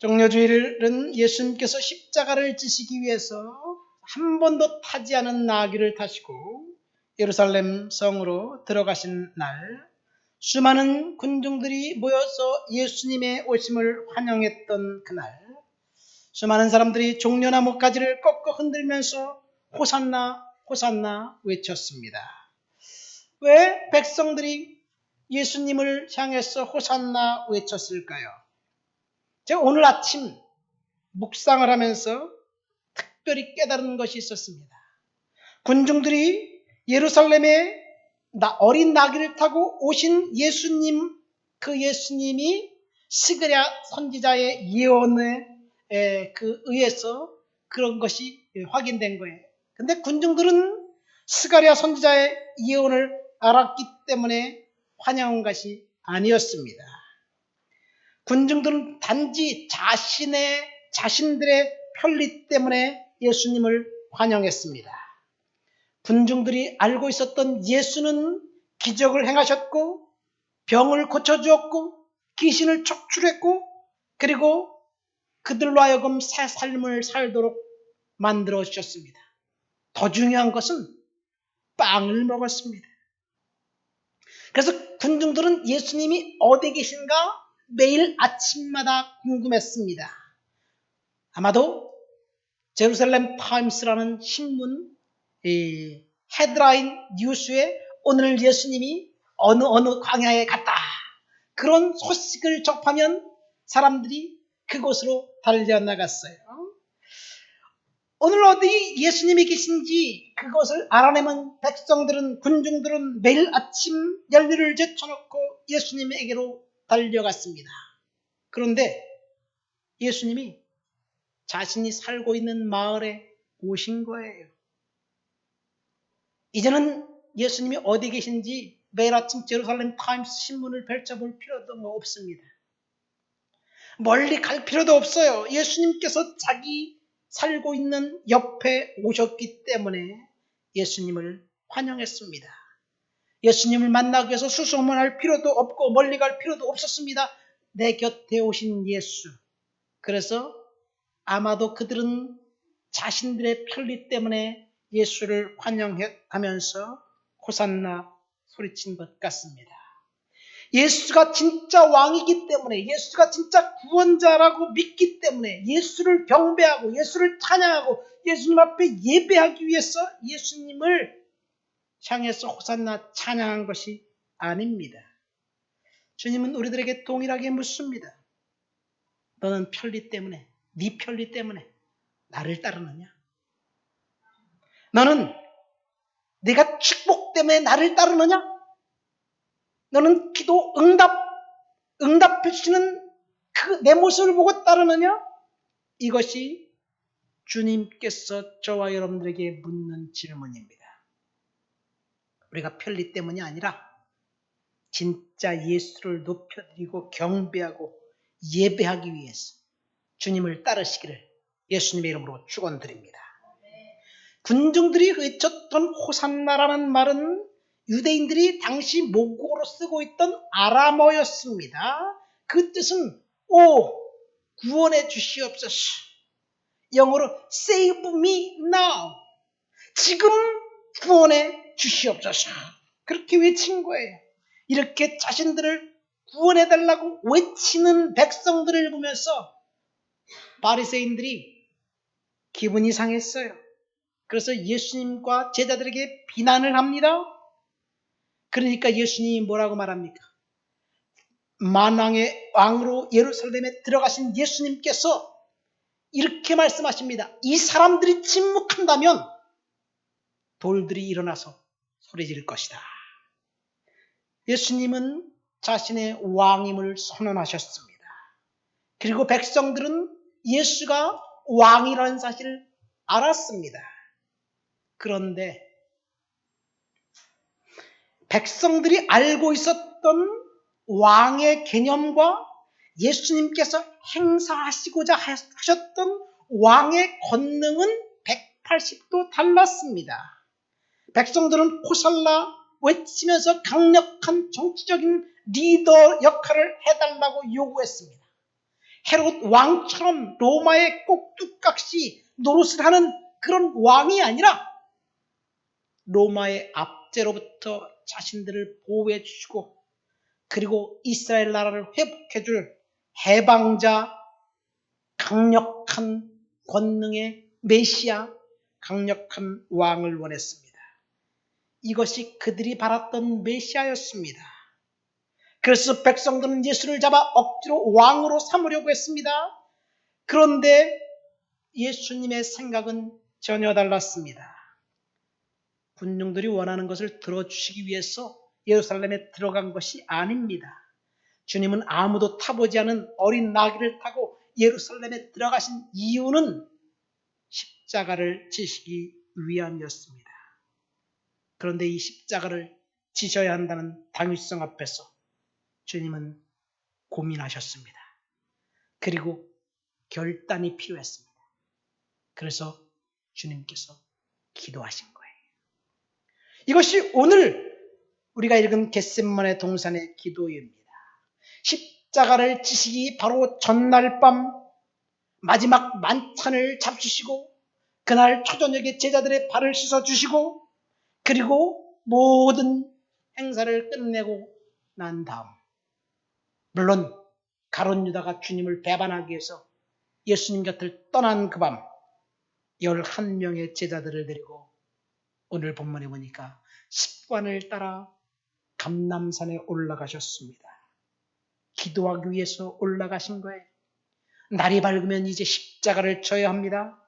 종려주일은 예수님께서 십자가를 지시기 위해서 한 번도 타지 않은 나귀를 타시고 예루살렘 성으로 들어가신 날, 수많은 군중들이 모여서 예수님의 오심을 환영했던 그날, 수많은 사람들이 종려나무 가지를 꺾어 흔들면서 호산나 호산나 외쳤습니다. 왜 백성들이 예수님을 향해서 호산나 외쳤을까요? 제가 오늘 아침 묵상을 하면서 특별히 깨달은 것이 있었습니다. 군중들이 예루살렘에 어린 나귀를 타고 오신 예수님, 그 예수님이 스가랴 선지자의 예언에 의해서 그런 것이 확인된 거예요. 근데 군중들은 스가랴 선지자의 예언을 알았기 때문에 환영한 것이 아니었습니다. 군중들은 단지 자신들의 편리 때문에 예수님을 환영했습니다. 군중들이 알고 있었던 예수는 기적을 행하셨고, 병을 고쳐주었고, 귀신을 척출했고, 그리고 그들로 하여금 새 삶을 살도록 만들어 주셨습니다. 더 중요한 것은 빵을 먹었습니다. 그래서 군중들은 예수님이 어디 계신가 매일 아침마다 궁금했습니다. 아마도 제루살렘 타임스라는 신문 헤드라인 뉴스에 오늘 예수님이 어느 광야에 갔다, 그런 소식을 접하면 사람들이 그곳으로 달려나갔어요. 오늘 어디 예수님이 계신지 그것을 알아내면 군중들은 매일 아침 열매를 제쳐놓고 예수님에게로 달려갔습니다. 그런데 예수님이 자신이 살고 있는 마을에 오신 거예요. 이제는 예수님이 어디 계신지 매일 아침 제루살렘 타임스 신문을 펼쳐볼 필요도 없습니다. 멀리 갈 필요도 없어요. 예수님께서 자기 살고 있는 옆에 오셨기 때문에 예수님을 환영했습니다. 예수님을 만나기 위해서 수소문할 필요도 없고 멀리 갈 필요도 없었습니다. 내 곁에 오신 예수. 그래서 아마도 그들은 자신들의 편리 때문에 예수를 환영하면서 호산나 소리친 것 같습니다. 예수가 진짜 왕이기 때문에, 예수가 진짜 구원자라고 믿기 때문에 예수를 경배하고 예수를 찬양하고 예수님 앞에 예배하기 위해서 예수님을 향해서 호산나 찬양한 것이 아닙니다. 주님은 우리들에게 동일하게 묻습니다. 너는 편리 때문에, 네 편리 때문에 나를 따르느냐? 너는 네가 축복 때문에 나를 따르느냐? 너는 기도 응답해 주시는 그 내 모습을 보고 따르느냐? 이것이 주님께서 저와 여러분들에게 묻는 질문입니다. 우리가 편리 때문이 아니라 진짜 예수를 높여드리고 경배하고 예배하기 위해서 주님을 따르시기를 예수님의 이름으로 축원드립니다. 군중들이 외쳤던 호산나라는 말은 유대인들이 당시 모국어로 쓰고 있던 아람어였습니다. 그 뜻은 구원해 주시옵소서. 영어로 save me now. 지금 구원해 주시옵소서. 그렇게 외친 거예요. 이렇게 자신들을 구원해달라고 외치는 백성들을 보면서 바리새인들이 기분이 상했어요. 그래서 예수님과 제자들에게 비난을 합니다. 그러니까 예수님이 뭐라고 말합니까? 만왕의 왕으로 예루살렘에 들어가신 예수님께서 이렇게 말씀하십니다. 이 사람들이 침묵한다면 돌들이 일어나서 소리 지를 것이다. 예수님은 자신의 왕임을 선언하셨습니다. 그리고 백성들은 예수가 왕이라는 사실을 알았습니다. 그런데 백성들이 알고 있었던 왕의 개념과 예수님께서 행사하시고자 하셨던 왕의 권능은 180도 달랐습니다. 백성들은 호산나 외치면서 강력한 정치적인 리더 역할을 해달라고 요구했습니다. 헤롯 왕처럼 로마의 꼭두각시 노릇을 하는 그런 왕이 아니라 로마의 압제로부터 자신들을 보호해 주시고 그리고 이스라엘 나라를 회복해 줄 해방자, 강력한 권능의 메시아, 강력한 왕을 원했습니다. 이것이 그들이 바랐던 메시아였습니다. 그래서 백성들은 예수를 잡아 억지로 왕으로 삼으려고 했습니다. 그런데 예수님의 생각은 전혀 달랐습니다. 군중들이 원하는 것을 들어주시기 위해서 예루살렘에 들어간 것이 아닙니다. 주님은 아무도 타보지 않은 어린 나귀를 타고 예루살렘에 들어가신 이유는 십자가를 지시기 위함이었습니다. 그런데 이 십자가를 지셔야 한다는 당위성 앞에서 주님은 고민하셨습니다. 그리고 결단이 필요했습니다. 그래서 주님께서 기도하신 거예요. 이것이 오늘 우리가 읽은 겟세마네 동산의 기도입니다. 십자가를 지시기 바로 전날 밤 마지막 만찬을 잡수시고 그날 초저녁에 제자들의 발을 씻어주시고 그리고 모든 행사를 끝내고 난 다음 물론 가룟 유다가 주님을 배반하기 위해서 예수님 곁을 떠난 그 밤 11명의 제자들을 데리고 오늘 본문에 보니까 습관을 따라 감람산에 올라가셨습니다. 기도하기 위해서 올라가신 거예요. 날이 밝으면 이제 십자가를 져야 합니다.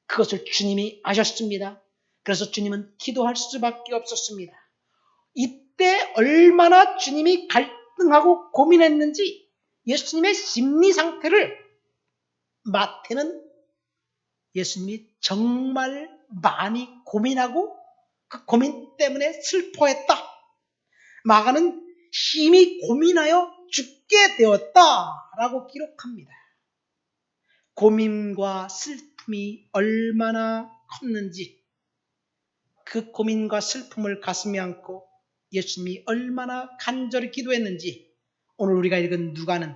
그것을 주님이 아셨습니다. 그래서 주님은 기도할 수밖에 없었습니다. 이때 얼마나 주님이 갈등하고 고민했는지 예수님의 심리 상태를 마태는 예수님이 정말 많이 고민하고 그 고민 때문에 슬퍼했다. 마가는 심히 고민하여 죽게 되었다라고 기록합니다. 고민과 슬픔이 얼마나 컸는지 그 고민과 슬픔을 가슴에 안고 예수님이 얼마나 간절히 기도했는지 오늘 우리가 읽은 누가는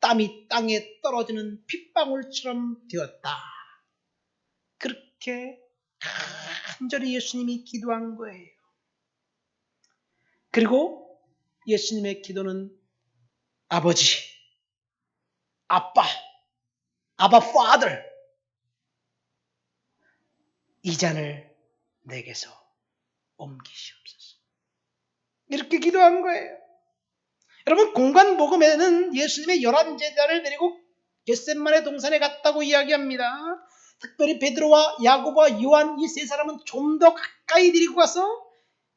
땀이 땅에 떨어지는 핏방울처럼 되었다. 그렇게 간절히 예수님이 기도한 거예요. 그리고 예수님의 기도는 아버지, 아빠, 아바 파더 이 잔을 내게서 옮기시옵소서. 이렇게 기도한 거예요. 여러분 공관복음에는 예수님의 11제자를 데리고 겟세마네 동산에 갔다고 이야기합니다. 특별히 베드로와 야고보와 요한 이 세 사람은 좀 더 가까이 데리고 가서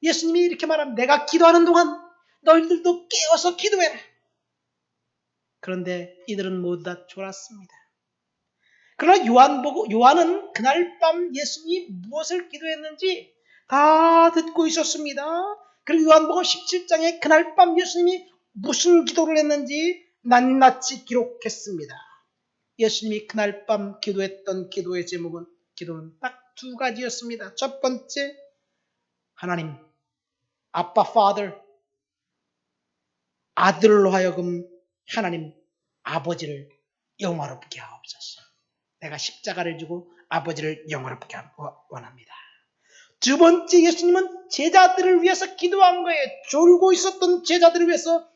예수님이 이렇게 말합니다. 내가 기도하는 동안 너희들도 깨어서 기도해라. 그런데 이들은 모두 다 졸았습니다. 그러나 요한은 그날 밤 예수님이 무엇을 기도했는지 다 듣고 있었습니다. 그리고 요한복음 17장에 그날 밤 예수님이 무슨 기도를 했는지 낱낱이 기록했습니다. 예수님이 그날 밤 기도했던 기도의 기도는 딱 두 가지였습니다. 첫 번째, 하나님, 아빠 파더, 아들로 하여금 하나님 아버지를 영화롭게 하옵소서. 내가 십자가를 지고 아버지를 영화롭게 원합니다. 두 번째, 예수님은 제자들을 위해서 기도한 거예요. 졸고 있었던 제자들을 위해서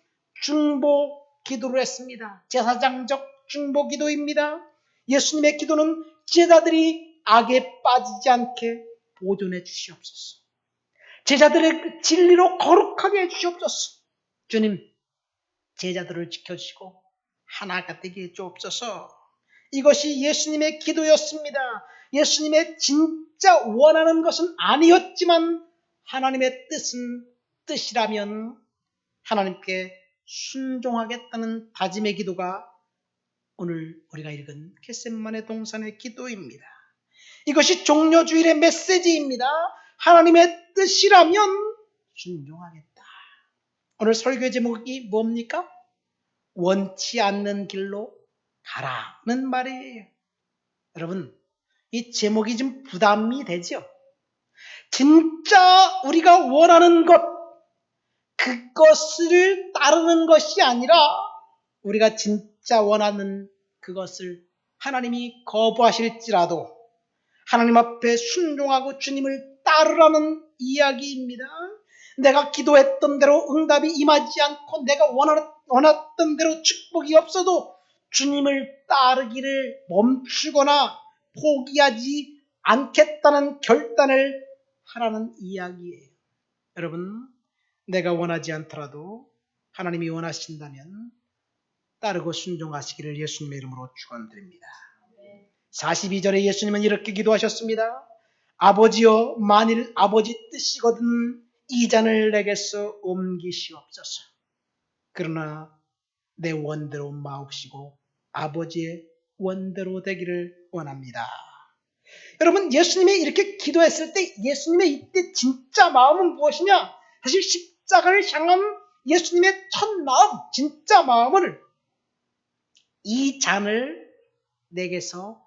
중보 기도를 했습니다. 제사장적 중보 기도입니다. 예수님의 기도는 제자들이 악에 빠지지 않게 보존해 주시옵소서. 제자들의 진리로 거룩하게 해 주시옵소서. 주님, 제자들을 지켜주시고 하나가 되게 해 주옵소서. 이것이 예수님의 기도였습니다. 예수님의 진짜 원하는 것은 아니었지만 하나님의 뜻이라면 하나님께 순종하겠다는 다짐의 기도가 오늘 우리가 읽은 겟세마네 동산의 기도입니다. 이것이 종려주일의 메시지입니다. 하나님의 뜻이라면 순종하겠다. 오늘 설교 제목이 뭡니까? 원치 않는 길로 가라는 말이에요. 여러분, 이 제목이 좀 부담이 되죠? 진짜 우리가 원하는 것, 그것을 따르는 것이 아니라 우리가 진짜 원하는 그것을 하나님이 거부하실지라도 하나님 앞에 순종하고 주님을 따르라는 이야기입니다. 내가 기도했던 대로 응답이 임하지 않고 내가 원했던 대로 축복이 없어도 주님을 따르기를 멈추거나 포기하지 않겠다는 결단을 하라는 이야기예요. 여러분, 내가 원하지 않더라도 하나님이 원하신다면 따르고 순종하시기를 예수님의 이름으로 축원드립니다. 42절에 예수님은 이렇게 기도하셨습니다. 아버지여, 만일 아버지 뜻이거든 이 잔을 내게서 옮기시옵소서. 그러나 내 원대로 마옵시고 아버지의 원대로 되기를 원합니다. 여러분, 예수님이 이렇게 기도했을 때 예수님의 이때 진짜 마음은 무엇이냐? 사실 십자가를 향한 예수님의 첫 마음, 진짜 마음을 이 잔을 내게서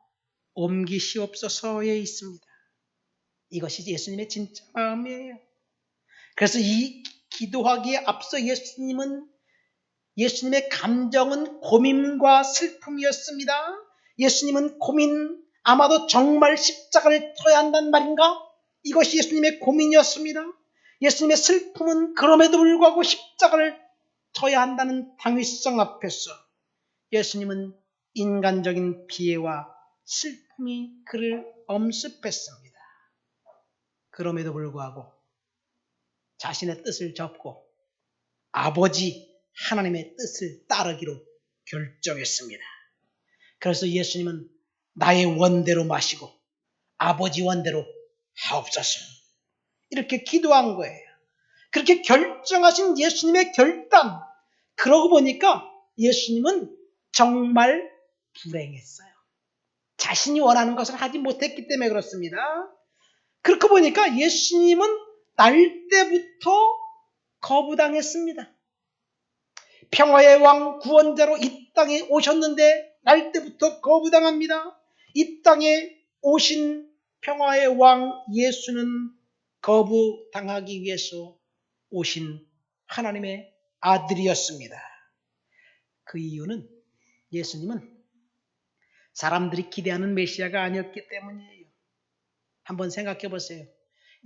옮기시옵소서에 있습니다. 이것이 예수님의 진짜 마음이에요. 그래서 이 기도하기에 앞서 예수님의 감정은 고민과 슬픔이었습니다. 예수님은 아마도 정말 십자가를 져야 한단 말인가? 이것이 예수님의 고민이었습니다. 예수님의 슬픔은 그럼에도 불구하고 십자가를 져야 한다는 당위성 앞에서 예수님은 인간적인 비애와 슬픔이 그를 엄습했습니다. 그럼에도 불구하고 자신의 뜻을 접고 아버지 하나님의 뜻을 따르기로 결정했습니다. 그래서 예수님은 나의 원대로 마시고 아버지 원대로 하옵소서 이렇게 기도한 거예요. 그렇게 결정하신 예수님의 결단, 그러고 보니까 예수님은 정말 불행했어요. 자신이 원하는 것을 하지 못했기 때문에 그렇습니다. 그렇게 보니까 예수님은 날 때부터 거부당했습니다. 평화의 왕 구원자로 이 땅에 오셨는데 날 때부터 거부당합니다. 이 땅에 오신 평화의 왕 예수는 거부당하기 위해서 오신 하나님의 아들이었습니다. 그 이유는 예수님은 사람들이 기대하는 메시아가 아니었기 때문이에요. 한번 생각해 보세요.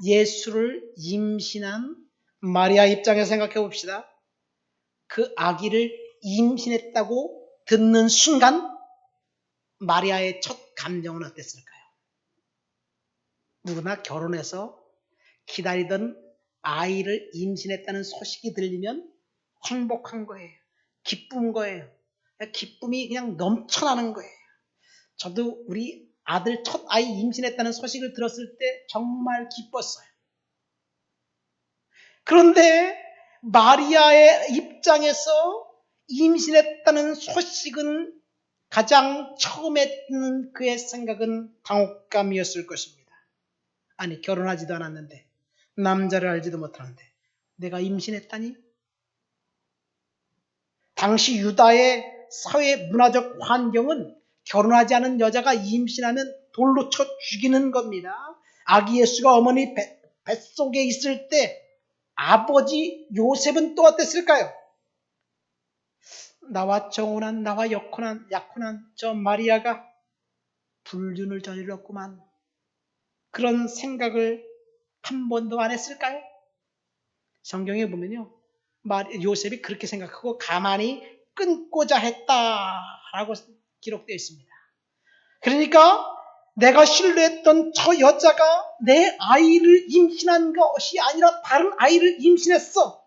예수를 임신한 마리아 입장에서 생각해 봅시다. 그 아기를 임신했다고 듣는 순간 마리아의 첫 감정은 어땠을까요? 누구나 결혼해서 기다리던 아이를 임신했다는 소식이 들리면 행복한 거예요. 기쁜 거예요. 기쁨이 그냥 넘쳐나는 거예요. 저도 우리 아들 첫 아이 임신했다는 소식을 들었을 때 정말 기뻤어요. 그런데 마리아의 입장에서 임신했다는 소식은 가장 처음에 드는 그의 생각은 당혹감이었을 것입니다. 아니, 결혼하지도 않았는데, 남자를 알지도 못하는데 내가 임신했다니? 당시 유다의 사회 문화적 환경은 결혼하지 않은 여자가 임신하면 돌로 쳐 죽이는 겁니다. 아기 예수가 어머니 뱃속에 있을 때 아버지 요셉은 또 어땠을까요? 나와 정혼한, 나와 약혼한 저 마리아가 불륜을 저질렀구만. 그런 생각을 한 번도 안 했을까요? 성경에 보면요, 요셉이 그렇게 생각하고 가만히 끊고자 했다라고 기록되어 있습니다. 그러니까 내가 신뢰했던 저 여자가 내 아이를 임신한 것이 아니라 다른 아이를 임신했어.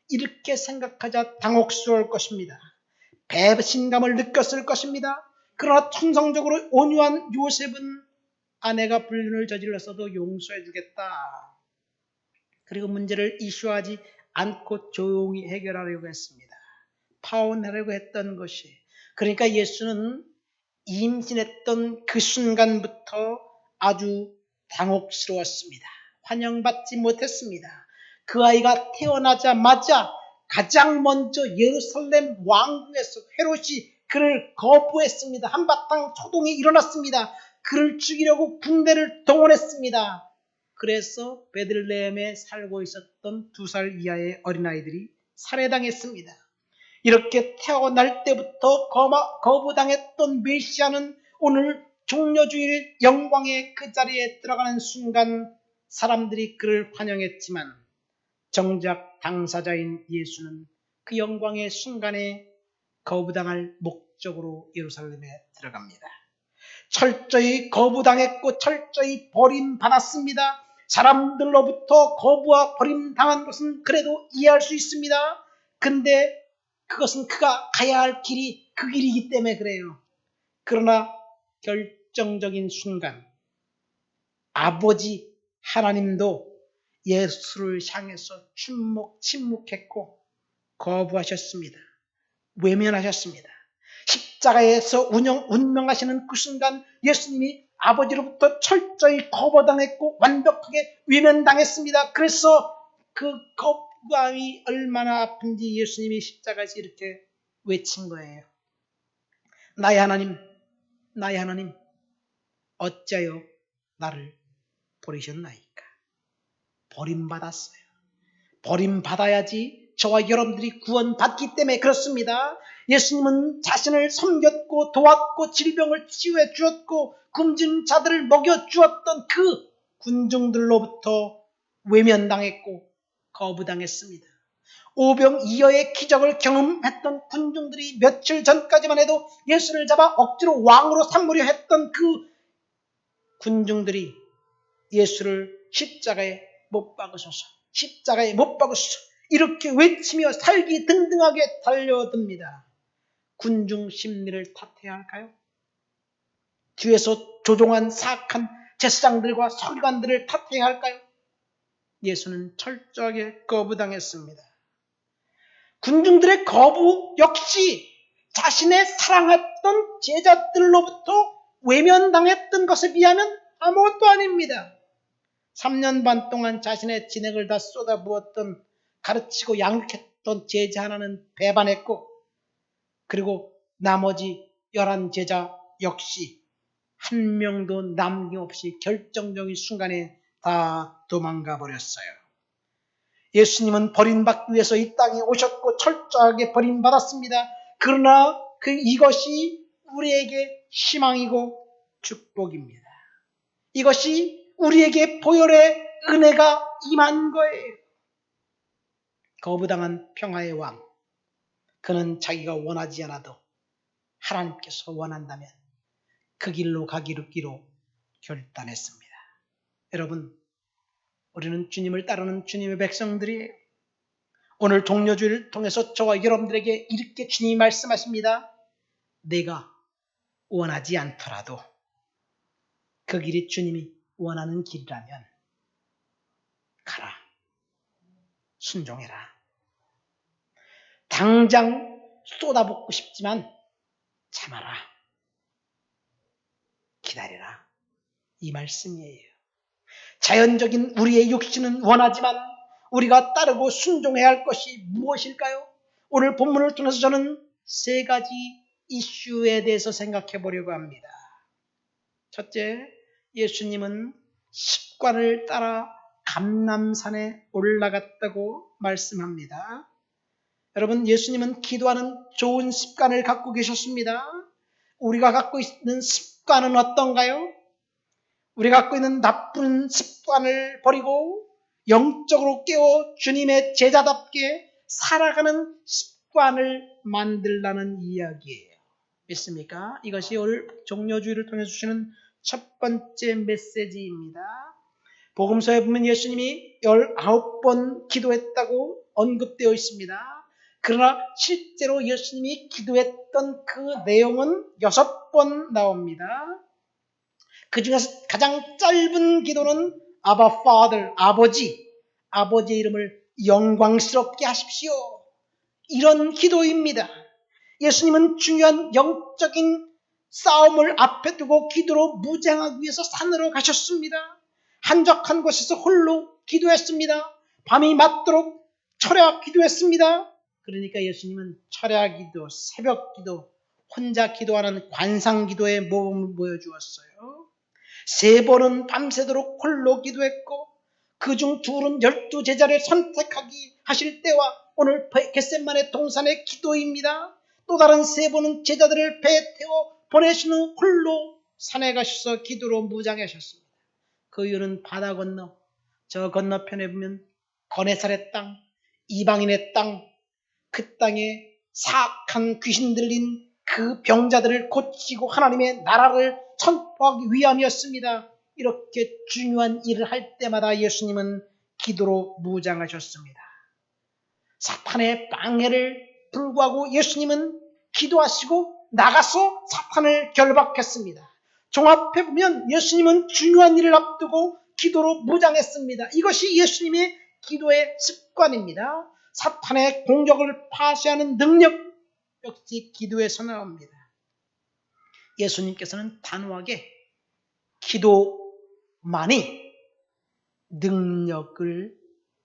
이렇게 생각하자 당혹스러울 것입니다. 배신감을 느꼈을 것입니다. 그러나 천성적으로 온유한 요셉은 아내가 불륜을 저질렀어도 용서해 주겠다. 그리고 문제를 이슈하지 않고 조용히 해결하려고 했습니다. 파혼하려고 했던 것이. 그러니까 예수는 임신했던 그 순간부터 아주 당혹스러웠습니다. 환영받지 못했습니다. 그 아이가 태어나자마자 가장 먼저 예루살렘 왕궁에서 헤롯이 그를 거부했습니다. 한바탕 초동이 일어났습니다. 그를 죽이려고 군대를 동원했습니다. 그래서 베들레헴에 살고 있었던 2살 이하의 어린아이들이 살해당했습니다. 이렇게 태어날 때부터 거부당했던 메시아는 오늘 종려주일 영광의 그 자리에 들어가는 순간 사람들이 그를 환영했지만 정작 당사자인 예수는 그 영광의 순간에 거부당할 목적으로 예루살렘에 들어갑니다. 철저히 거부당했고 철저히 버림받았습니다. 사람들로부터 거부와 버림당한 것은 그래도 이해할 수 있습니다. 근데 그것은 그가 가야 할 길이 그 길이기 때문에 그래요. 그러나 결정적인 순간 아버지 하나님도 예수를 향해서 침묵했고 거부하셨습니다. 외면하셨습니다. 십자가에서 운명하시는 그 순간 예수님이 아버지로부터 철저히 거부당했고 완벽하게 외면당했습니다. 그래서 그 거부감이 얼마나 아픈지 예수님이 십자가에서 이렇게 외친 거예요. 나의 하나님, 나의 하나님, 어찌하여 나를 버리셨나이까? 버림받았어요. 버림받아야지 저와 여러분들이 구원받기 때문에 그렇습니다. 예수님은 자신을 섬겼고 도왔고 질병을 치유해 주었고 굶진 자들을 먹여 주었던 그 군중들로부터 외면당했고 거부당했습니다. 오병이어의 기적을 경험했던 군중들이 며칠 전까지만 해도 예수를 잡아 억지로 왕으로 삼으려 했던 그 군중들이 예수를 십자가에 못 박으소서, 십자가에 못 박으소서 이렇게 외치며 살기 등등하게 달려듭니다. 군중 심리를 탓해야 할까요? 뒤에서 조종한 사악한 제사장들과 서기관들을 탓해야 할까요? 예수는 철저하게 거부당했습니다. 군중들의 거부 역시 자신의 사랑했던 제자들로부터 외면당했던 것에 비하면 아무것도 아닙니다. 3년 반 동안 자신의 진액을 다 쏟아부었던 가르치고 양육했던 제자 하나는 배반했고 그리고 나머지 11 제자 역시 한 명도 남김없이 결정적인 순간에 다 도망가 버렸어요. 예수님은 버림받기 위해서 이 땅에 오셨고 철저하게 버림받았습니다. 그러나 이것이 우리에게 희망이고 축복입니다. 이것이 우리에게 보혈의 은혜가 임한 거예요. 거부당한 평화의 왕, 그는 자기가 원하지 않아도 하나님께서 원한다면 그 길로 가기로 결단했습니다. 여러분, 우리는 주님을 따르는 주님의 백성들이에요. 오늘 종려주의를 통해서 저와 여러분들에게 이렇게 주님이 말씀하십니다. 내가 원하지 않더라도 그 길이 주님이 원하는 길이라면 가라. 순종해라. 당장 쏟아붓고 싶지만 참아라. 기다려라. 이 말씀이에요. 자연적인 우리의 육신은 원하지만 우리가 따르고 순종해야 할 것이 무엇일까요? 오늘 본문을 통해서 저는 3가지 이슈에 대해서 생각해 보려고 합니다. 첫째, 예수님은 습관을 따라 감람산에 올라갔다고 말씀합니다. 여러분, 예수님은 기도하는 좋은 습관을 갖고 계셨습니다. 우리가 갖고 있는 습관은 어떤가요? 우리가 갖고 있는 나쁜 습관을 버리고 영적으로 깨워 주님의 제자답게 살아가는 습관을 만들라는 이야기예요. 믿습니까? 이것이 오늘 종려주의를 통해 주시는 첫 번째 메시지입니다. 복음서에 보면 예수님이 19번 기도했다고 언급되어 있습니다. 그러나 실제로 예수님이 기도했던 그 내용은 6번 나옵니다. 그 중에서 가장 짧은 기도는 아바 파더, 아버지의 이름을 영광스럽게 하십시오. 이런 기도입니다. 예수님은 중요한 영적인 싸움을 앞에 두고 기도로 무장하기 위해서 산으로 가셨습니다. 한적한 곳에서 홀로 기도했습니다. 밤이 맞도록 철야 기도했습니다. 그러니까 예수님은 철야 기도, 새벽 기도, 혼자 기도하는 관상 기도의 모범을 보여주었어요. 3번은 밤새도록 홀로 기도했고 그중 2는 12 제자를 선택하기 하실 때와 오늘 겟셋만의 동산의 기도입니다. 또 다른 3번은 제자들을 배에 태워 보내신 후 홀로 산에 가셔서 기도로 무장하셨습니다. 그 이유는 바다 건너, 저 건너편에 보면 거네사렛 땅, 이방인의 땅, 그 땅에 사악한 귀신 들린 그 병자들을 고치고 하나님의 나라를 선포하기 위함이었습니다. 이렇게 중요한 일을 할 때마다 예수님은 기도로 무장하셨습니다. 사탄의 방해를 불구하고 예수님은 기도하시고 나가서 사탄을 결박했습니다. 종합해 보면 예수님은 중요한 일을 앞두고 기도로 무장했습니다. 이것이 예수님의 기도의 습관입니다. 사탄의 공격을 파쇄하는 능력 역시 기도에서 나옵니다. 예수님께서는 단호하게 기도만이 능력을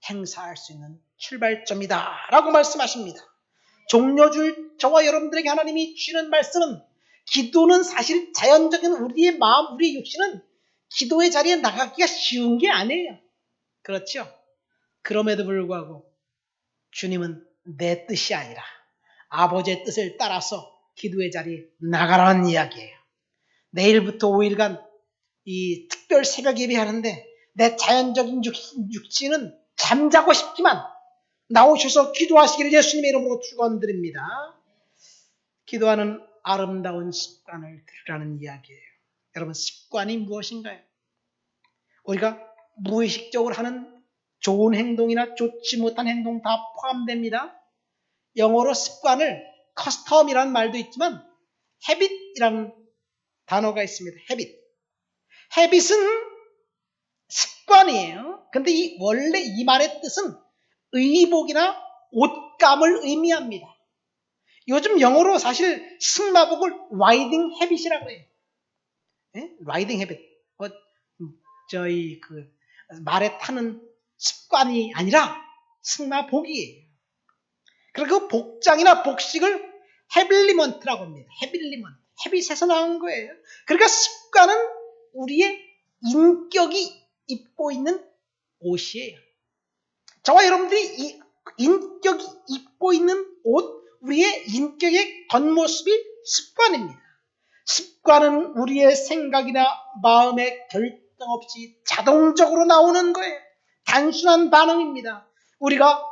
행사할 수 있는 출발점이다 라고 말씀하십니다. 종려줄 저와 여러분들에게 하나님이 주시는 말씀은 기도는 사실 자연적인 우리의 마음, 우리의 육신은 기도의 자리에 나가기가 쉬운 게 아니에요. 그렇죠? 그럼에도 불구하고 주님은 내 뜻이 아니라 아버지의 뜻을 따라서 기도의 자리에 나가라는 이야기예요. 내일부터 5일간 이 특별 새벽 예배하는데 내 자연적인 육신은 잠자고 싶지만 나오셔서 기도하시기를 예수님의 이름으로 축원드립니다. 기도하는 아름다운 습관을 들으라는 이야기예요. 여러분, 습관이 무엇인가요? 우리가 무의식적으로 하는 좋은 행동이나 좋지 못한 행동 다 포함됩니다. 영어로 습관을 커스텀이라는 말도 있지만 habit이라는 단어가 있습니다. habit은 습관이에요. 근데 원래 이 말의 뜻은 의복이나 옷감을 의미합니다. 요즘 영어로 사실 승마복을 라이딩 헤빗이라고 해요. 라이딩 헤빗. 저희 말에 타는 습관이 아니라 승마복이에요. 그리고 그 복장이나 복식을 헤빌리먼트라고 합니다. 헤빗에서 나온 거예요. 그러니까 습관은 우리의 인격이 입고 있는 옷이에요. 저와 여러분들이 이 인격이 입고 있는 옷, 우리의 인격의 겉모습이 습관입니다. 습관은 우리의 생각이나 마음의 결정 없이 자동적으로 나오는 거예요. 단순한 반응입니다. 우리가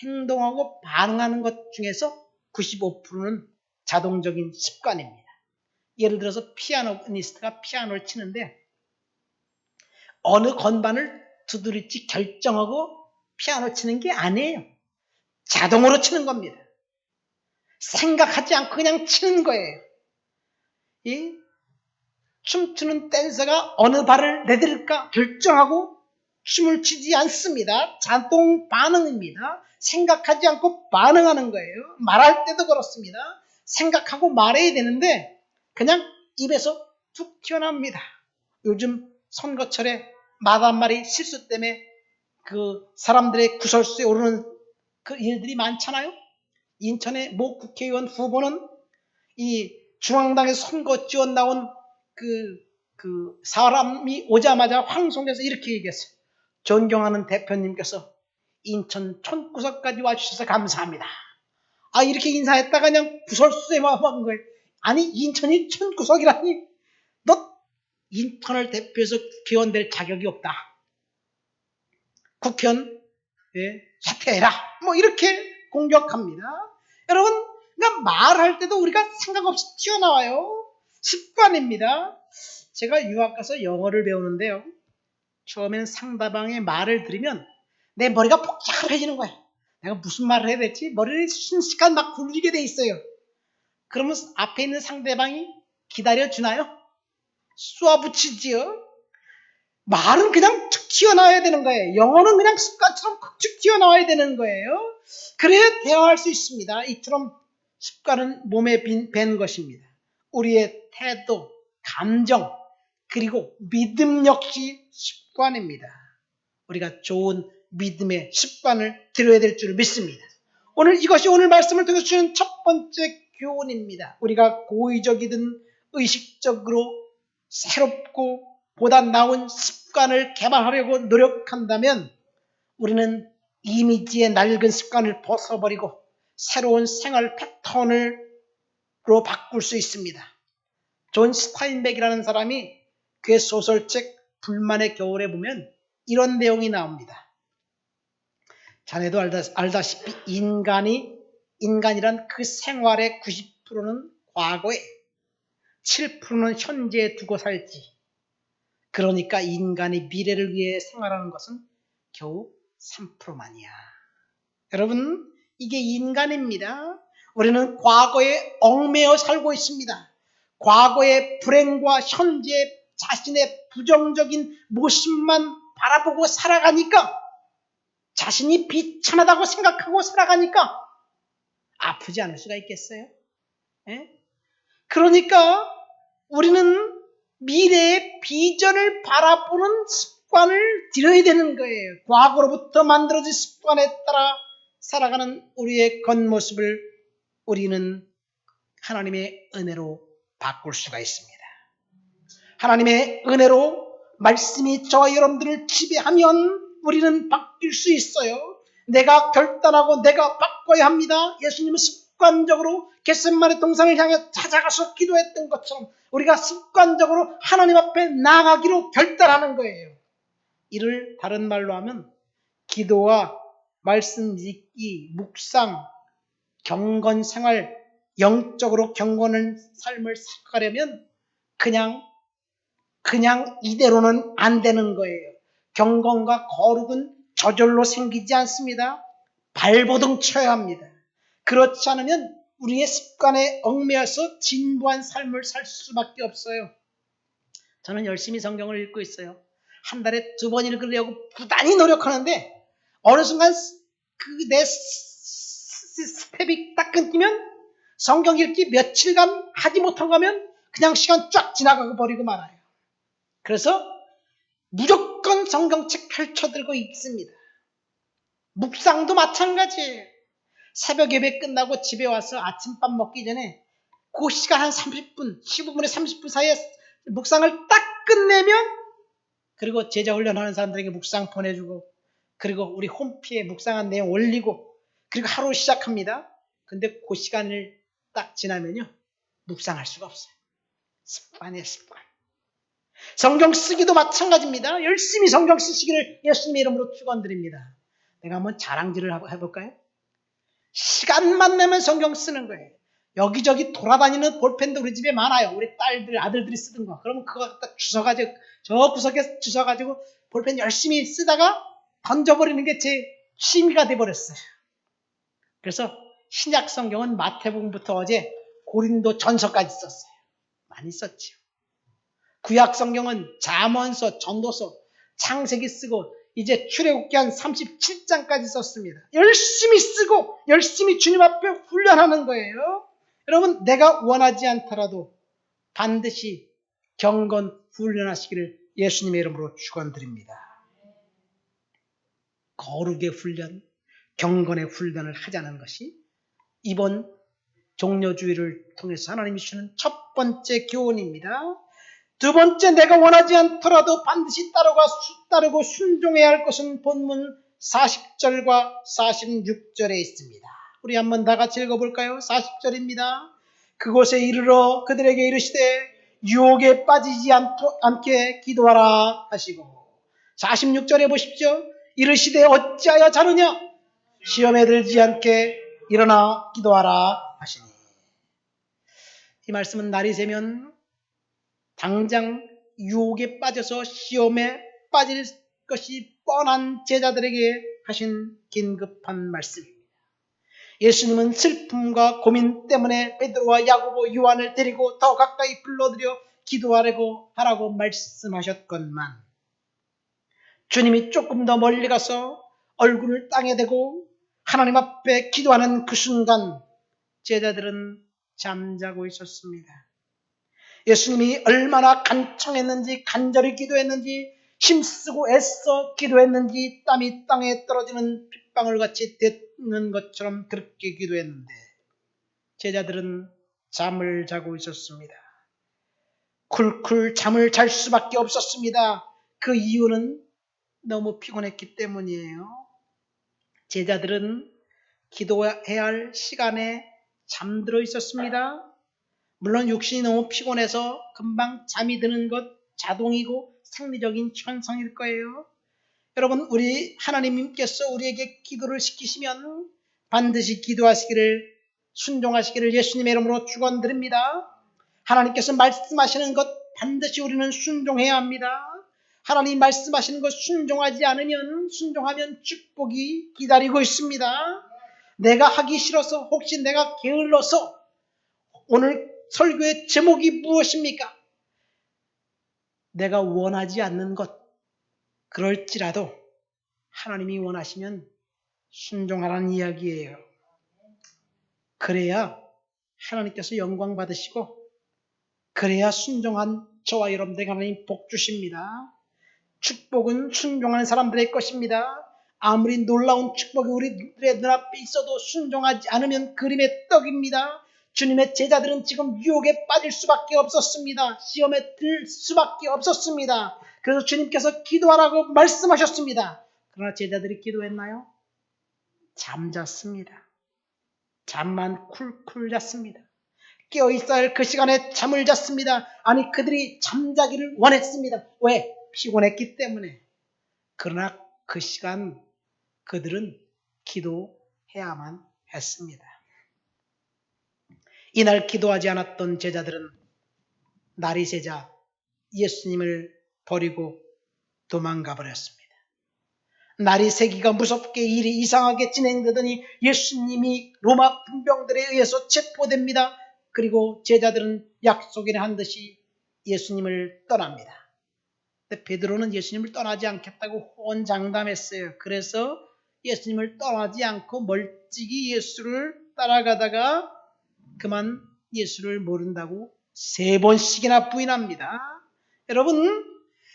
행동하고 반응하는 것 중에서 95%는 자동적인 습관입니다. 예를 들어서 피아노니스트가 피아노를 치는데 어느 건반을 두드릴지 결정하고 피아노 치는 게 아니에요. 자동으로 치는 겁니다. 생각하지 않고 그냥 치는 거예요. 이 춤추는 댄서가 어느 발을 내딜까 결정하고 춤을 추지 않습니다. 자동 반응입니다. 생각하지 않고 반응하는 거예요. 말할 때도 그렇습니다. 생각하고 말해야 되는데 그냥 입에서 툭 튀어나옵니다. 요즘 선거철에 말 한마디 실수 때문에 그 사람들의 구설수에 오르는 그 일들이 많잖아요. 인천의 모 국회의원 후보는 이 중앙당에서 선거 지원 나온 그 사람이 오자마자 황송해서 이렇게 얘기했어요. 존경하는 대표님께서 인천 촌구석까지 와주셔서 감사합니다. 이렇게 인사했다가 그냥 구설수에 마음한 거예요. 아니, 인천이 촌구석이라니. 너 인천을 대표해서 국회의원 될 자격이 없다. 국회의원 사퇴해라. 뭐 이렇게 공격합니다. 여러분, 그러니까 말할 때도 우리가 생각 없이 튀어나와요. 습관입니다. 제가 유학 가서 영어를 배우는데요. 처음에는 상대방의 말을 들으면 내 머리가 복잡해지는 거예요. 내가 무슨 말을 해야 될지 머리를 순식간 막 굴리게 돼 있어요. 그러면 앞에 있는 상대방이 기다려주나요? 쏘아붙이지요. 말은 그냥 툭 튀어나와야 되는 거예요. 영어는 그냥 습관처럼 툭 튀어나와야 되는 거예요. 그래야 대화할 수 있습니다. 이처럼 습관은 몸에 밴 것입니다. 우리의 태도, 감정, 그리고 믿음 역시 습관입니다. 우리가 좋은 믿음의 습관을 들여야 될 줄 믿습니다. 이것이 오늘 말씀을 통해서 주는 첫 번째 교훈입니다. 우리가 고의적이든 의식적으로 새롭고 보다 나은 습관을 개발하려고 노력한다면 우리는 이미지의 낡은 습관을 벗어버리고 새로운 생활 패턴으로 바꿀 수 있습니다. 존 스타인백이라는 사람이 그의 소설책 불만의 겨울에 보면 이런 내용이 나옵니다. 자네도 알다시피 인간이란 그 생활의 90%는 과거에 7%는 현재에 두고 살지. 그러니까 인간이 미래를 위해 생활하는 것은 겨우 3%만이야. 여러분, 이게 인간입니다. 우리는 과거에 얽매여 살고 있습니다. 과거의 불행과 현재 자신의 부정적인 모습만 바라보고 살아가니까, 자신이 비참하다고 생각하고 살아가니까 아프지 않을 수가 있겠어요? 예? 그러니까 우리는 미래의 비전을 바라보는 습관을 들여야 되는 거예요. 과거로부터 만들어진 습관에 따라 살아가는 우리의 겉모습을 우리는 하나님의 은혜로 바꿀 수가 있습니다. 하나님의 은혜로 말씀이 저와 여러분들을 지배하면 우리는 바뀔 수 있어요. 내가 결단하고 내가 바꿔야 합니다. 예수님은 습관적으로 겟세마네 동산을 향해 찾아가서 기도했던 것처럼 우리가 습관적으로 하나님 앞에 나아가기로 결단하는 거예요. 이를 다른 말로 하면 기도와 말씀 읽기, 묵상, 경건 생활, 영적으로 경건한 삶을 살아가려면 그냥 이대로는 안 되는 거예요. 경건과 거룩은 저절로 생기지 않습니다. 발버둥 쳐야 합니다. 그렇지 않으면 우리의 습관에 얽매여서 진부한 삶을 살 수밖에 없어요. 저는 열심히 성경을 읽고 있어요. 한 달에 2번 읽으려고 부단히 노력하는데 어느 순간 내 스텝이 딱 끊기면 성경 읽기 며칠간 하지 못하고 가면 그냥 시간 쫙 지나가고 버리고 말아요. 그래서 무조건 성경책 펼쳐들고 있습니다. 묵상도 마찬가지예요. 새벽 예배 끝나고 집에 와서 아침밥 먹기 전에 그 시간 한 30분, 15분에 30분 사이에 묵상을 딱 끝내면 그리고 제자 훈련하는 사람들에게 묵상 보내주고 그리고 우리 홈피에 묵상한 내용 올리고 그리고 하루 시작합니다. 근데 그 시간을 딱 지나면요. 묵상할 수가 없어요. 습관이에요, 습관. 성경 쓰기도 마찬가지입니다. 열심히 성경 쓰시기를 예수님의 이름으로 축원드립니다. 내가 한번 자랑질을 해볼까요? 시간만 내면 성경 쓰는 거예요. 여기저기 돌아다니는 볼펜도 우리 집에 많아요. 우리 딸들, 아들들이 쓰던 거. 그러면 그거 갖다 주워가지고 저 구석에 주워가지고 볼펜 열심히 쓰다가 던져버리는 게 제 취미가 돼버렸어요. 그래서 신약 성경은 마태복음부터 어제 고린도 전서까지 썼어요. 많이 썼죠. 구약 성경은 잠언서, 전도서, 창세기 쓰고 이제 출애굽기 한 37장까지 썼습니다. 열심히 쓰고 열심히 주님 앞에 훈련하는 거예요. 여러분, 내가 원하지 않더라도 반드시 경건 훈련하시기를 예수님의 이름으로 축원드립니다. 거룩의 훈련, 경건의 훈련을 하자는 것이 이번 종려주의를 통해서 하나님이 주시는 첫 번째 교훈입니다. 두 번째, 내가 원하지 않더라도 반드시 따르고 순종해야 할 것은 본문 40절과 46절에 있습니다. 우리 한번 다 같이 읽어볼까요? 40절입니다. 그곳에 이르러 그들에게 이르시되 유혹에 빠지지 않게 기도하라 하시고 46절에 보십시오. 이르시되 어찌하여 자느냐 시험에 들지 않게 일어나 기도하라 하시니. 이 말씀은 날이 새면 당장 유혹에 빠져서 시험에 빠질 것이 뻔한 제자들에게 하신 긴급한 말씀입니다. 예수님은 슬픔과 고민 때문에 베드로와 야고보, 요한을 데리고 더 가까이 불러들여 기도하라고 하라고 말씀하셨건만 주님이 조금 더 멀리 가서 얼굴을 땅에 대고 하나님 앞에 기도하는 그 순간 제자들은 잠자고 있었습니다. 예수님이 얼마나 간청했는지, 간절히 기도했는지, 힘쓰고 애써 기도했는지 땀이 땅에 떨어지는 빗방울같이 되는 것처럼 그렇게 기도했는데 제자들은 잠을 자고 있었습니다. 쿨쿨 잠을 잘 수밖에 없었습니다. 그 이유는 너무 피곤했기 때문이에요. 제자들은 기도해야 할 시간에 잠들어 있었습니다. 물론 육신이 너무 피곤해서 금방 잠이 드는 것 자동이고 상대적인 현상일 거예요. 여러분, 우리 하나님께서 우리에게 기도를 시키시면 반드시 기도하시기를, 순종하시기를 예수님의 이름으로 축원드립니다. 하나님께서 말씀하시는 것 반드시 우리는 순종해야 합니다. 하나님 말씀하시는 것 순종하면 축복이 기다리고 있습니다. 내가 하기 싫어서, 혹시 내가 게을러서, 오늘 설교의 제목이 무엇입니까? 내가 원하지 않는 것, 그럴지라도 하나님이 원하시면 순종하라는 이야기예요. 그래야 하나님께서 영광 받으시고, 그래야 순종한 저와 여러분들에게 하나님 복 주십니다. 축복은 순종하는 사람들의 것입니다. 아무리 놀라운 축복이 우리들의 눈앞에 있어도 순종하지 않으면 그림의 떡입니다. 주님의 제자들은 지금 유혹에 빠질 수밖에 없었습니다. 시험에 들 수밖에 없었습니다. 그래서 주님께서 기도하라고 말씀하셨습니다. 그러나 제자들이 기도했나요? 잠잤습니다. 잠만 쿨쿨 잤습니다. 깨어있어야 할 그 시간에 잠을 잤습니다. 아니, 그들이 잠자기를 원했습니다. 왜? 피곤했기 때문에. 그러나 그 시간 그들은 기도해야만 했습니다. 이날 기도하지 않았던 제자들은 날이 새자 예수님을 버리고 도망가 버렸습니다. 날이 새기가 무섭게 일이 이상하게 진행되더니 예수님이 로마 군병들에 의해서 체포됩니다. 그리고 제자들은 약속이나 한 듯이 예수님을 떠납니다. 근데 베드로는 예수님을 떠나지 않겠다고 호언장담했어요. 그래서 예수님을 떠나지 않고 멀찍이 예수를 따라가다가 그만 예수를 모른다고 3번씩이나 부인합니다. 여러분,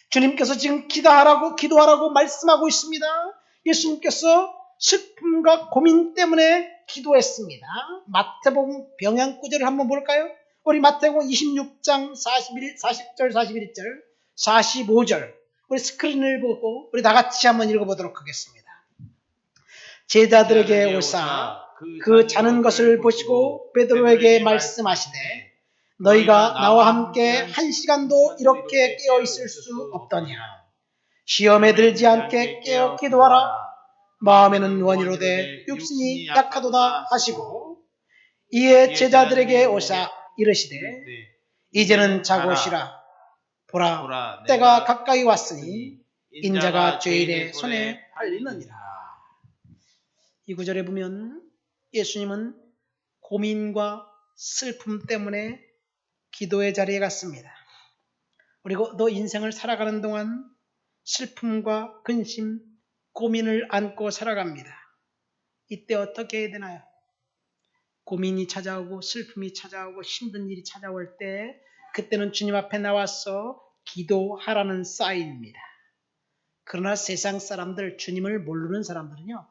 주님께서 지금 기도하라고 말씀하고 있습니다. 예수님께서 슬픔과 고민 때문에 기도했습니다. 마태복음 병양구절을 한번 볼까요? 우리 마태복음 26장 40절, 41절, 45절, 우리 스크린을 보고 우리 다 같이 한번 읽어보도록 하겠습니다. 제자들에게 오사 그 자는 것을 보시고 베드로에게 말씀하시되 너희가 나와 함께 1시간도 이렇게 깨어 있을 수 없더냐. 시험에 들지 않게 깨어 기도하라. 마음에는 원이로되 육신이 약하도다 하시고, 이에 제자들에게 오사 이르시되 이제는 자고 쉬라. 보라, 때가 가까이 왔으니 인자가 죄인의 손에 팔리느니라. 이 구절에 보면 예수님은 고민과 슬픔 때문에 기도의 자리에 갔습니다. 그리고 너 인생을 살아가는 동안 슬픔과 근심, 고민을 안고 살아갑니다. 이때 어떻게 해야 되나요? 고민이 찾아오고 슬픔이 찾아오고 힘든 일이 찾아올 때 그때는 주님 앞에 나와서 기도하라는 사인입니다. 그러나 세상 사람들, 주님을 모르는 사람들은요,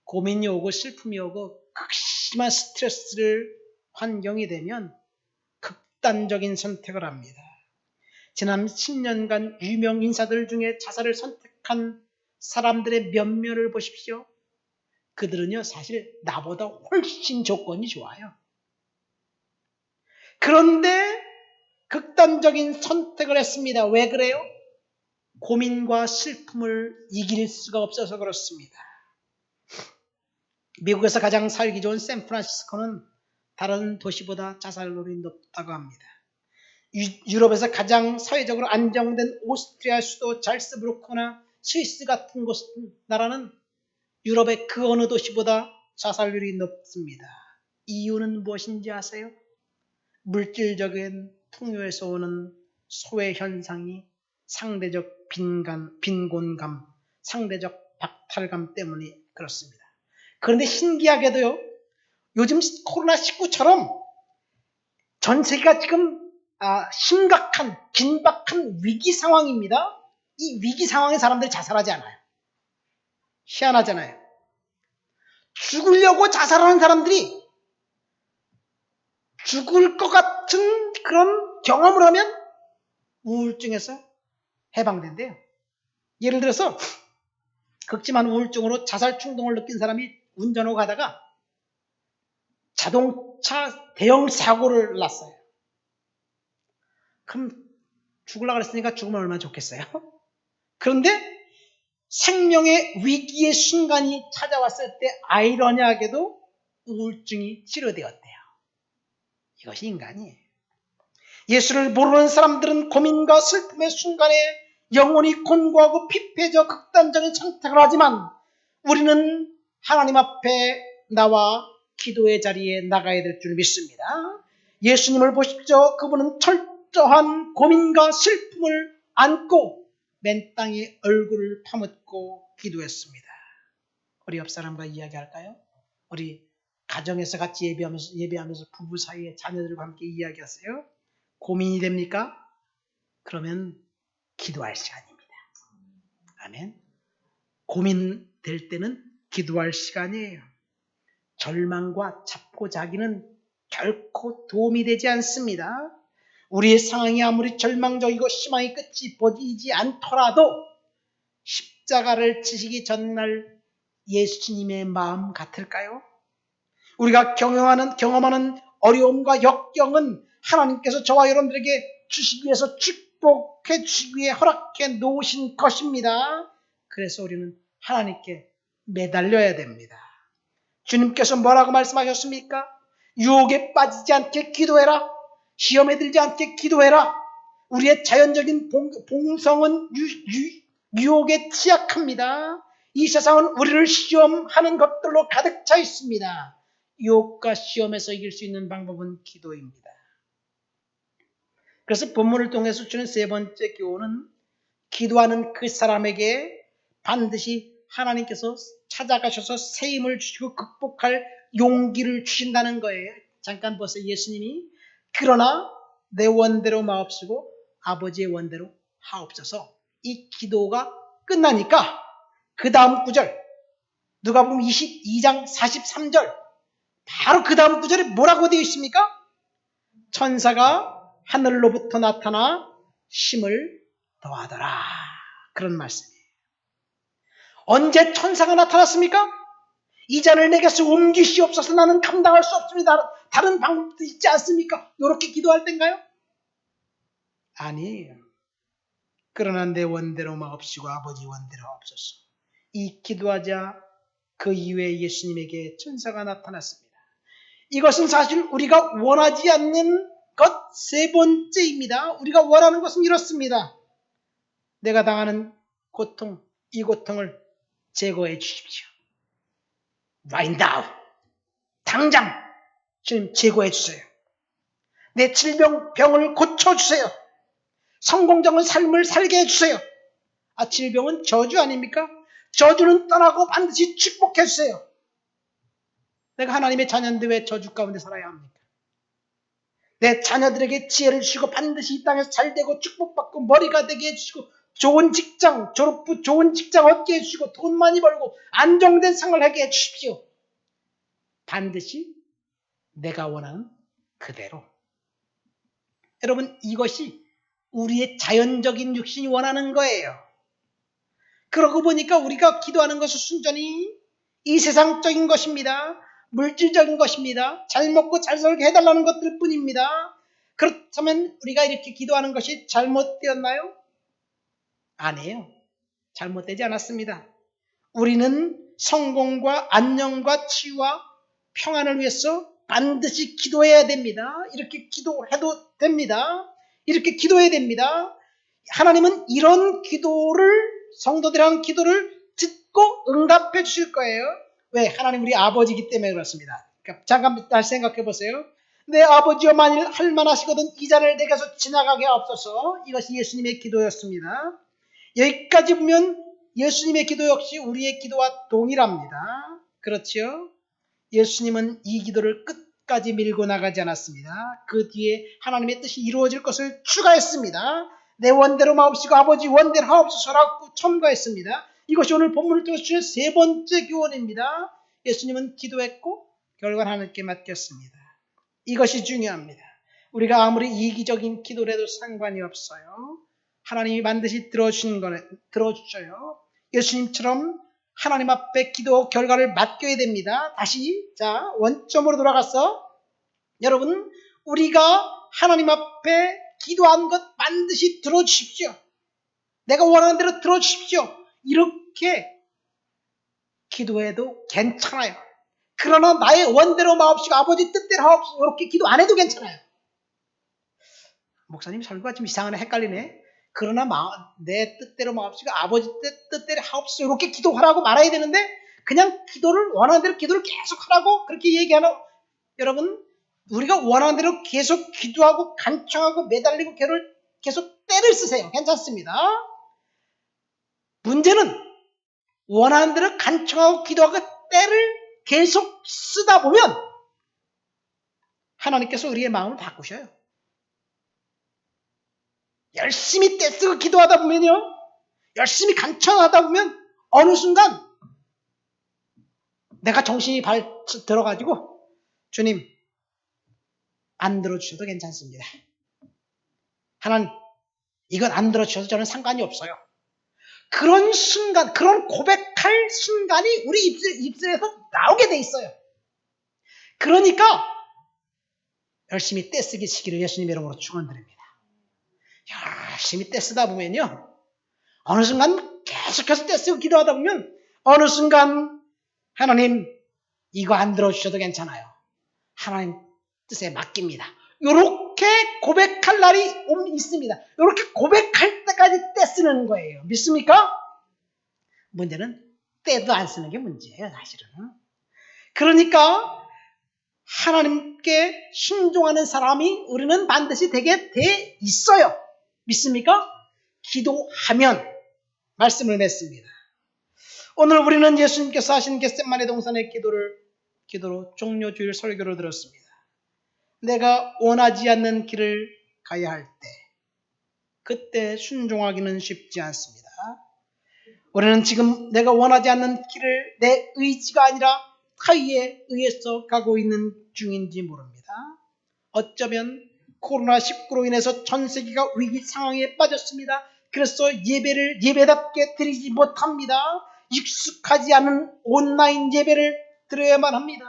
고민이 오고 슬픔이 오고 극심한 스트레스를 환경이 되면 극단적인 선택을 합니다. 지난 10년간 유명 인사들 중에 자살을 선택한 사람들의 면면을 보십시오. 그들은요, 사실 나보다 훨씬 조건이 좋아요. 그런데 극단적인 선택을 했습니다. 왜 그래요? 고민과 슬픔을 이길 수가 없어서 그렇습니다. 미국에서 가장 살기 좋은 샌프란시스코는 다른 도시보다 자살률이 높다고 합니다. 유럽에서 가장 사회적으로 안정된 오스트리아 수도 잘스부르크나 스위스 같은 나라는 유럽의 그 어느 도시보다 자살률이 높습니다. 이유는 무엇인지 아세요? 물질적인 풍요에서 오는 소외 현상이 상대적 빈곤감, 상대적 박탈감 때문에 그렇습니다. 그런데 신기하게도요, 요즘 코로나19처럼 전 세계가 지금 심각한, 긴박한 위기 상황입니다. 이 위기 상황에 사람들이 자살하지 않아요. 희한하잖아요. 죽으려고 자살하는 사람들이 죽을 것 같은 그런 경험을 하면 우울증에서 해방된대요. 예를 들어서 극심한 우울증으로 자살 충동을 느낀 사람이 운전하고 가다가 자동차 대형 사고를 났어요. 그럼 죽으려고 그랬으니까 죽으면 얼마나 좋겠어요? 그런데 생명의 위기의 순간이 찾아왔을 때 아이러니하게도 우울증이 치료되었대요. 이것이 인간이에요. 예수를 모르는 사람들은 고민과 슬픔의 순간에 영혼이 곤고하고 피폐해져 극단적인 선택을 하지만 우리는 하나님 앞에 나와 기도의 자리에 나가야 될 줄 믿습니다. 예수님을 보십시오. 그분은 철저한 고민과 슬픔을 안고 맨 땅에 얼굴을 파묻고 기도했습니다. 우리 옆 사람과 이야기할까요? 우리 가정에서 같이 예배하면서 부부 사이에 자녀들과 함께 이야기하세요. 고민이 됩니까? 그러면 기도할 시간입니다. 아멘. 고민될 때는 기도할 시간이에요. 절망과 자포자기는 결코 도움이 되지 않습니다. 우리의 상황이 아무리 절망적이고 희망의 끝이 보이지 않더라도 십자가를 지시기 전날 예수님의 마음 같을까요? 우리가 경험하는 어려움과 역경은 하나님께서 저와 여러분들에게 주시기 위해서 축복해 주시기 위해 허락해 놓으신 것입니다. 그래서 우리는 하나님께 매달려야 됩니다. 주님께서 뭐라고 말씀하셨습니까? 유혹에 빠지지 않게 기도해라. 시험에 들지 않게 기도해라. 우리의 자연적인 본성은 유혹에 취약합니다. 이 세상은 우리를 시험하는 것들로 가득 차 있습니다. 유혹과 시험에서 이길 수 있는 방법은 기도입니다. 그래서 본문을 통해서 주는 세 번째 교훈은 기도하는 그 사람에게 반드시 하나님께서 찾아가셔서 새 힘을 주시고 극복할 용기를 주신다는 거예요. 잠깐 보세요. 예수님이 그러나 내 원대로 마옵시고 아버지의 원대로 하옵소서. 이 기도가 끝나니까 그 다음 구절 누가복음 22장 43절 바로 그 다음 구절에 뭐라고 되어 있습니까? 천사가 하늘로부터 나타나 힘을 더하더라. 그런 말씀이에요. 언제 천사가 나타났습니까? 이 잔을 내게서 옮기시옵소서. 나는 감당할 수 없습니다. 다른 방법도 있지 않습니까? 이렇게 기도할 땐가요? 아니에요. 그러나 내 원대로 마옵시고 아버지 원대로 하옵소서. 이 기도하자 그 이후에 예수님에게 천사가 나타났습니다. 이것은 사실 우리가 원하지 않는 것 세 번째입니다. 우리가 원하는 것은 이렇습니다. 내가 당하는 고통, 이 고통을 제거해 주십시오. Right now. 당장 주님 제거해 주세요. 내 질병을 고쳐주세요. 성공적인 삶을 살게 해주세요. 질병은 저주 아닙니까? 저주는 떠나고 반드시 축복해 주세요. 내가 하나님의 자녀인데 왜 저주 가운데 살아야 합니까? 내 자녀들에게 지혜를 주시고 반드시 이 땅에서 잘되고 축복받고 머리가 되게 해주시고 좋은 직장, 졸업 후 좋은 직장 얻게 해주시고 돈 많이 벌고 안정된 생활을 하게 해주십시오. 반드시 내가 원하는 그대로. 여러분, 이것이 우리의 자연적인 육신이 원하는 거예요. 그러고 보니까 우리가 기도하는 것은 순전히 이 세상적인 것입니다. 물질적인 것입니다. 잘 먹고 잘 살게 해달라는 것들 뿐입니다. 그렇다면 우리가 이렇게 기도하는 것이 잘못되었나요? 아니에요. 잘못되지 않았습니다. 우리는 성공과 안녕과 치유와 평안을 위해서 반드시 기도해야 됩니다. 이렇게 기도해도 됩니다. 이렇게 기도해야 됩니다. 하나님은 이런 기도를, 성도들이 하는 기도를 듣고 응답해 주실 거예요. 왜? 하나님 우리 아버지이기 때문에 그렇습니다. 그러니까 잠깐 다시 생각해 보세요. 내 아버지여 만일 할만하시거든 이 잔을 내게서 지나가게 하옵소서. 이것이 예수님의 기도였습니다. 여기까지 보면 예수님의 기도 역시 우리의 기도와 동일합니다. 그렇죠? 예수님은 이 기도를 끝까지 밀고 나가지 않았습니다. 그 뒤에 하나님의 뜻이 이루어질 것을 추가했습니다. 내 원대로 마옵시고 아버지 원대로 하옵소서라고 첨가했습니다. 이것이 오늘 본문을 통해서 주신 세 번째 교훈입니다. 예수님은 기도했고 결과는 하나님께 맡겼습니다. 이것이 중요합니다. 우리가 아무리 이기적인 기도를 해도 상관이 없어요. 하나님이 반드시 들어주셔요. 예수님처럼 하나님 앞에 기도 결과를 맡겨야 됩니다. 다시 자 원점으로 돌아가서 여러분 우리가 하나님 앞에 기도한 것 반드시 들어주십시오. 내가 원하는 대로 들어주십시오. 이렇게 기도해도 괜찮아요. 그러나 나의 원대로 마옵시고 아버지 뜻대로 하옵시고 이렇게 기도 안 해도 괜찮아요. 목사님 설교가 좀 이상하네, 헷갈리네. 그러나 내 뜻대로 마옵시고 아버지 뜻대로 하옵시고 이렇게 기도하라고 말아야 되는데 그냥 기도를 원하는 대로 기도를 계속 하라고 그렇게 얘기하는 여러분 우리가 원하는 대로 계속 기도하고 간청하고 매달리고 계속 때를 쓰세요. 괜찮습니다. 문제는 원하는 대로 간청하고 기도하고 때를 계속 쓰다 보면 하나님께서 우리의 마음을 바꾸셔요. 열심히 떼쓰고 기도하다 보면요. 열심히 간청하다 보면 어느 순간 내가 정신이 들어가지고 주님 안 들어주셔도 괜찮습니다. 하나님 이건 안 들어주셔도 저는 상관이 없어요. 그런 순간 그런 고백할 순간이 우리 입술에서 나오게 돼 있어요. 그러니까 열심히 떼쓰기 시기를 예수님 이름으로 축원드립니다. 열심히 떼쓰다 보면요. 어느 순간 계속해서 떼쓰고 기도하다 보면 어느 순간 하나님 이거 안 들어주셔도 괜찮아요. 하나님 뜻에 맡깁니다. 이렇게 고백할 날이 있습니다. 이렇게 고백할 때까지 떼쓰는 거예요. 믿습니까? 문제는 때도 안 쓰는 게 문제예요. 사실은. 그러니까 하나님께 순종하는 사람이 우리는 반드시 되게 돼 있어요. 믿습니까? 기도하면 말씀을 맺습니다. 오늘 우리는 예수님께서 하신 겟세마네 동산의 기도로 종료 주일 설교를 들었습니다. 내가 원하지 않는 길을 가야 할 때, 그때 순종하기는 쉽지 않습니다. 우리는 지금 내가 원하지 않는 길을 내 의지가 아니라 타의에 의해서 가고 있는 중인지 모릅니다. 어쩌면 코로나19로 인해서 전 세계가 위기 상황에 빠졌습니다. 그래서 예배를 예배답게 드리지 못합니다. 익숙하지 않은 온라인 예배를 드려야만 합니다.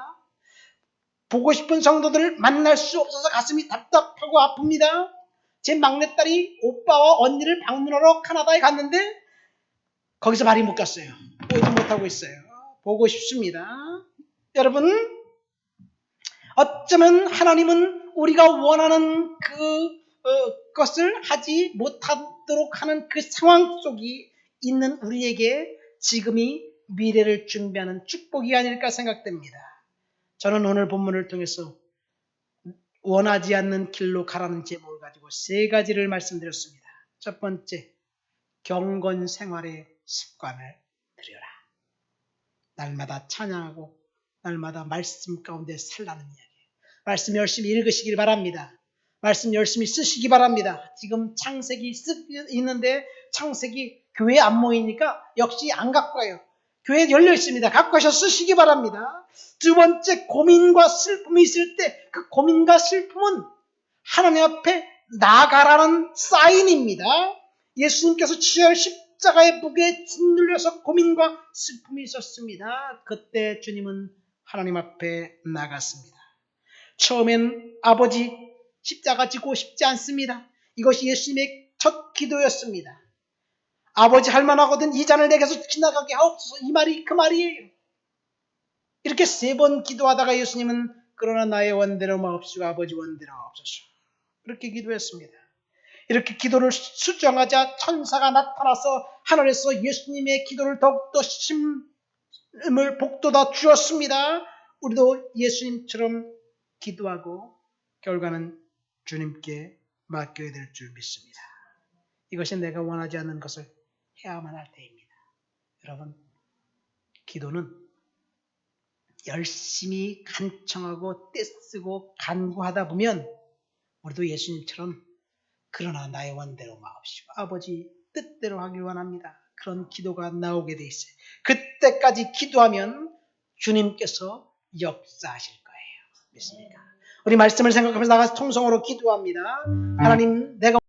보고 싶은 성도들을 만날 수 없어서 가슴이 답답하고 아픕니다. 제 막내딸이 오빠와 언니를 방문하러 카나다에 갔는데 거기서 발이 묶였어요. 오지 못하고 있어요. 보고 싶습니다. 여러분 어쩌면 하나님은 우리가 원하는 것을 하지 못하도록 하는 그 상황 속에 있는 우리에게 지금이 미래를 준비하는 축복이 아닐까 생각됩니다. 저는 오늘 본문을 통해서 원하지 않는 길로 가라는 제목을 가지고 세 가지를 말씀드렸습니다. 첫 번째, 경건 생활의 습관을 들여라. 날마다 찬양하고 날마다 말씀 가운데 살라는 이야기. 말씀 열심히 읽으시길 바랍니다. 말씀 열심히 쓰시기 바랍니다. 지금 창세기 있는데 창세기 교회 안 모이니까 역시 안 갖고 가요. 교회 열려 있습니다. 갖고 가셔서 쓰시기 바랍니다. 두 번째, 고민과 슬픔이 있을 때 그 고민과 슬픔은 하나님 앞에 나아가라는 사인입니다. 예수님께서 주의 십자가의 무게에 짓눌려서 고민과 슬픔이 있었습니다. 그때 주님은 하나님 앞에 나갔습니다. 처음엔 아버지 십자가 지고 싶지 않습니다. 이것이 예수님의 첫 기도였습니다. 아버지 할만하거든 이 잔을 내게서 지나가게 하옵소서. 이 말이 그 말이에요. 이렇게 3번 기도하다가 예수님은 그러나 나의 원대로 마옵시고 아버지 원대로 하옵소서. 그렇게 기도했습니다. 이렇게 기도를 수정하자 천사가 나타나서 하늘에서 예수님의 기도를 더욱더 심을 복돋아 주었습니다. 우리도 예수님처럼 기도하고 결과는 주님께 맡겨야 될 줄 믿습니다. 이것이 내가 원하지 않는 것을 해야만 할 때입니다. 여러분, 기도는 열심히 간청하고 떼쓰고 간구하다 보면 우리도 예수님처럼 그러나 나의 원대로 마옵시고 아버지 뜻대로 하길 원합니다. 그런 기도가 나오게 돼 있어요. 그때까지 기도하면 주님께서 역사하실 거예요. 믿습니까? 우리 말씀을 생각하면서 나가서 통성으로 기도합니다. 하나님, 내가